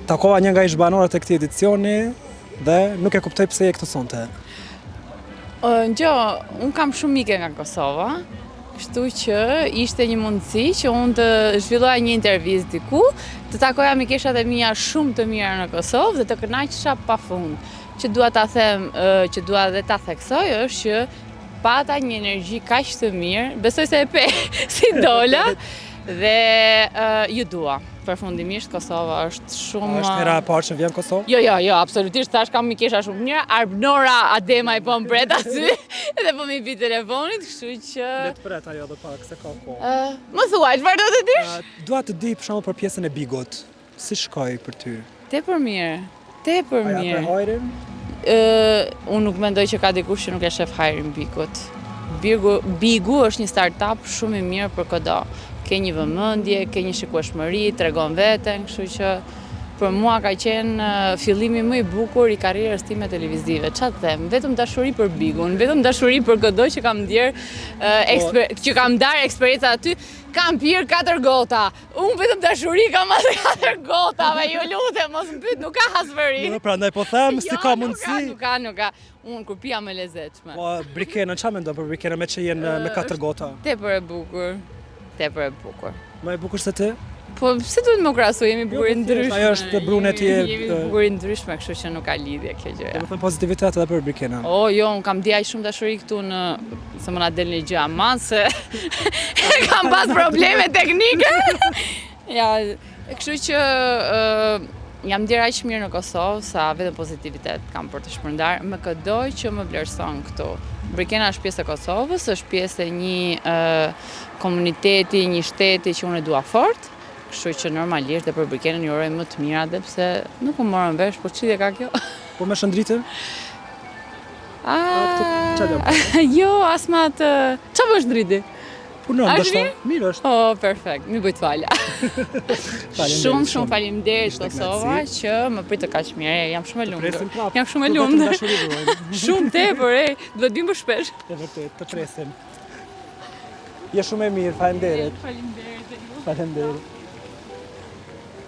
Takova një nga ish-banorët e këtij edicioni dhe nuk e kuptoj pse je këtu sonte. Unë kam shumë mike nga Kosova, kështu që ishte një mundësi që unë të zhvilloja një intervistë diku, të takoja mikeshat e mia shumë të mira në Kosovë dhe të kënaqesha pafund. Që dua ta them, që dua dhe ta theksoj është që pata një energji kaq të mirë, besoj se e pe si dola dhe ju dua. Përfundimisht Kosova është shumë... Është hera e parë që vjen në Kosovë? Jo, absolutisht, tash kam mikesha shumë mirë, Arbnora Adema i po më pret aty, edhe po më i pi telefonit, kështu që... Le të pret ajo edhe pak, se ka kohë. Më thuaj, çfarë do të dish? Dua të di për shembull për pjesën e Bigut. Si shkoi për ty? Tepër mirë, tepër Aja mirë. për hajrin? Unë nuk mendoj që ka dikush që nuk e shef hajrin Bigut. Bigu është një startup shumë i mirë për kodo. Ke një vëmendje, ke një shikueshmëri, tregon veten, kështu që për mua ka qenë fillimi më i bukur i karrierës time televizive. Ç'a të them, vetëm dashuri për Bigun, vetëm dashuri për kodo që kam që kam darë eksperjenca aty, kam pirë 4 gota. Unë vetëm dashuri kam atë 4 gotave, ju lutem, mos më pyet, nuk ka hasvëri. Jo, prandaj po them, si ka mundësi. Nuk ka. Unë kur pija më lezetshme. Po brikenën, ç'a mendon për brikenën me që jenë me 4 gota? Tepër e bukur. Tepër e bukur. Më e bukur se ti? Po pse duhet më krahasu, jemi bukurin ndryshme. Ajo është brunet Jemi bukurin ndryshme, kështu që nuk ka lidhje kjo gjë. Do të them pozitivitet edhe për brikenën. Jo, unë kam djaj shumë dashuri këtu në se më na del një gjë aman se kam pas probleme teknike. Ja, kështu që jam ndjer aq mirë në Kosovë sa vetëm pozitivitet kam për të shpërndar me çdo që më vlerëson këtu. Brikena është pjesë e Kosovës, është pjesë e një komuniteti, një shteti që unë e dua fort. Kështu që normalisht dhe për Brikenën ju uroj më të mira dhe pse nuk u morën vesh, po ç'ide ka kjo? Po me shëndritën? Jo, asma të... Qa po është driti? Punon, ndoshta. Mirë është. Perfekt, mi bëjt falja. Shumë faleminderit Kosova që më pritë kaq mirë, jam shumë e lumtur. Jam shumë e lumtur. Shumë tepër, do të bim më shpesh. E vërtet, të presim. Je shumë e mirë, faleminderit. Faleminderit. Faleminderit.